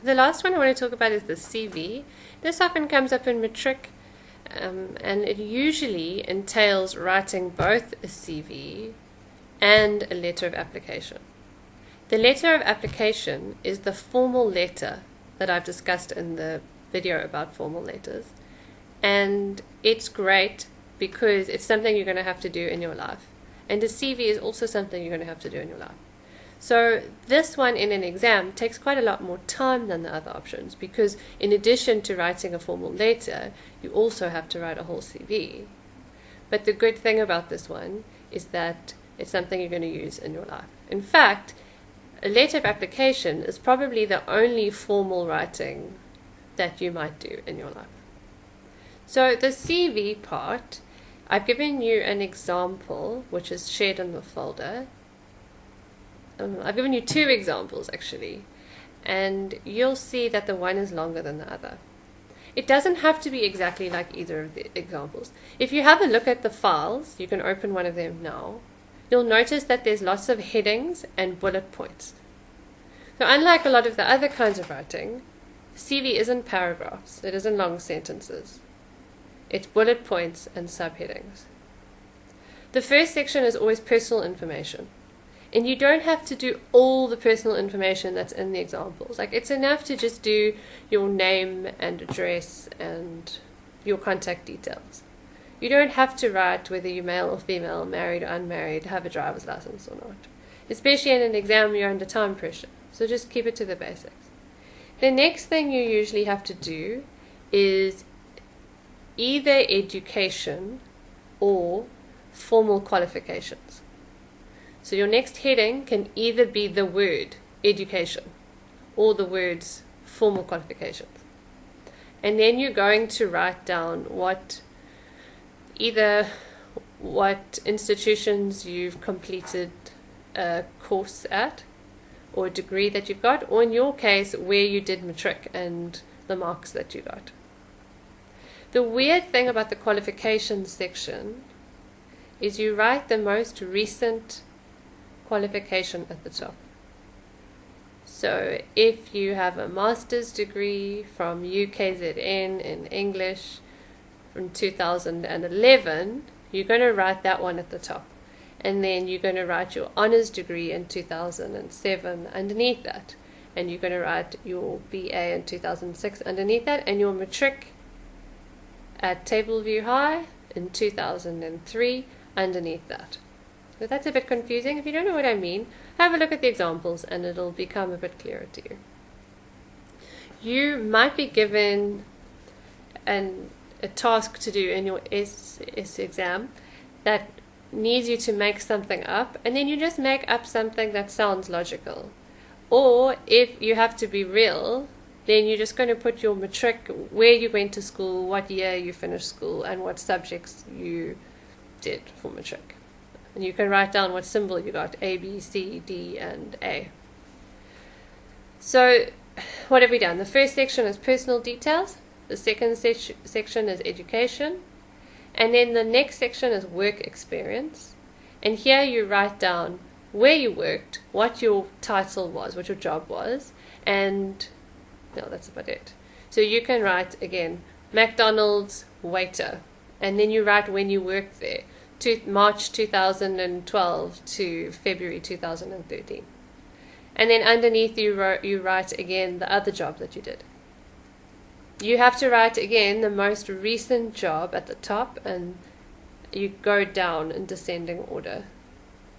The last one I want to talk about is the CV. This often comes up in matric, and it usually entails writing both a CV and a letter of application. The letter of application is the formal letter that I've discussed in the video about formal letters, and it's great because it's something you're going to have to do in your life, and a CV is also something you're going to have to do in your life. So this one in an exam takes quite a lot more time than the other options, because in addition to writing a formal letter, you also have to write a whole CV. But the good thing about this one is that it's something you're going to use in your life. In fact, a letter of application is probably the only formal writing that you might do in your life. So the CV part, I've given you an example which is shared in the folder. I've given you two examples actually, and you'll see that the one is longer than the other. It doesn't have to be exactly like either of the examples. If you have a look at the files, you can open one of them now, you'll notice that there's lots of headings and bullet points. So unlike a lot of the other kinds of writing, CV isn't paragraphs, it isn't long sentences. It's bullet points and subheadings. The first section is always personal information. And you don't have to do all the personal information that's in the examples. Like, it's enough to just do your name and address and your contact details. You don't have to write whether you're male or female, married or unmarried, have a driver's license or not. Especially in an exam, you're under time pressure. So just keep it to the basics. The next thing you usually have to do is either education or formal qualifications. So your next heading can either be the word education or the words formal qualifications. And then you're going to write down either what institutions you've completed a course at, or a degree that you've got, or in your case where you did matric and the marks that you got. The weird thing about the qualifications section is you write the most recent qualification at the top. So if you have a master's degree from UKZN in English from 2011, you're going to write that one at the top. And then you're going to write your honors degree in 2007 underneath that. And you're going to write your BA in 2006 underneath that, and your matric at Tableview High in 2003 underneath that. So that's a bit confusing. If you don't know what I mean, have a look at the examples and it'll become a bit clearer to you. You might be given a task to do in your S exam that needs you to make something up, and then you just make up something that sounds logical. Or if you have to be real, then you're just going to put your matric, where you went to school, what year you finished school, and what subjects you did for matric. And you can write down what symbol you got, A, B, C, D, and A. So what have we done? The first section is personal details. The second section is education. And then the next section is work experience. And here you write down where you worked, what your title was, what your job was, and no, that's about it. So you can write, again, McDonald's waiter, and then you write when you worked there, March 2012 to February 2013. And then underneath you write again the other job that you did. You have to write again the most recent job at the top, and you go down in descending order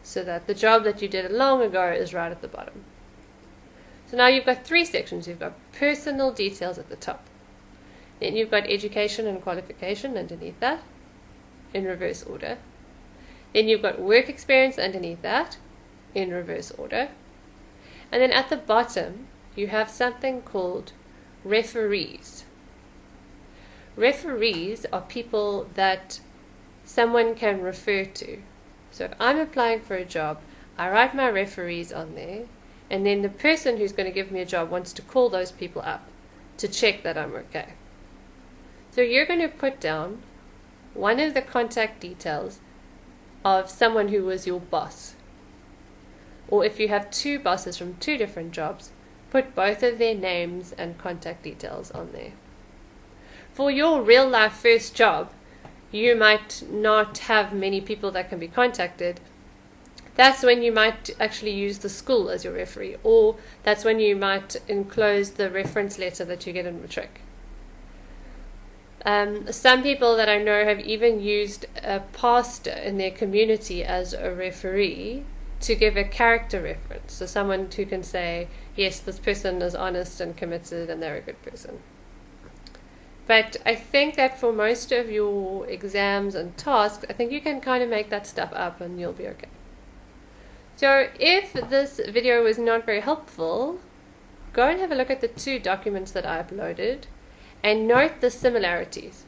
so that the job that you did long ago is right at the bottom. So now you've got three sections. You've got personal details at the top. Then you've got education and qualification underneath that in reverse order. Then you've got work experience underneath that in reverse order. And then at the bottom you have something called referees. Referees are people that someone can refer to. So if I'm applying for a job, I write my referees on there, and then the person who's going to give me a job wants to call those people up to check that I'm okay. So you're going to put down one of the contact details of someone who was your boss. Or if you have two bosses from two different jobs, put both of their names and contact details on there. For your real life first job, you might not have many people that can be contacted. That's when you might actually use the school as your referee, or that's when you might enclose the reference letter that you get in matric. Some people that I know have even used a pastor in their community as a referee to give a character reference. So someone who can say, yes, this person is honest and committed and they're a good person. But I think that for most of your exams and tasks, I think you can kind of make that stuff up and you'll be okay. So if this video was not very helpful, go and have a look at the 2 documents that I uploaded and note the similarities.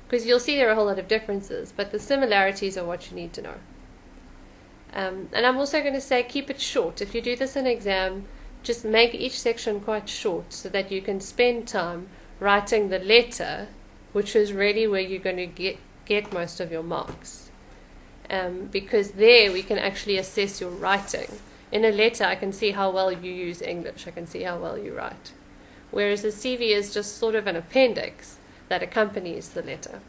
Because you'll see there are a whole lot of differences, but the similarities are what you need to know. And I'm also going to say keep it short. If you do this in an exam, just make each section quite short so that you can spend time writing the letter, which is really where you're going to get most of your marks. Because there we can actually assess your writing. In a letter, I can see how well you use English. I can see how well you write. Whereas the CV is just sort of an appendix that accompanies the letter.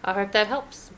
I hope that helps.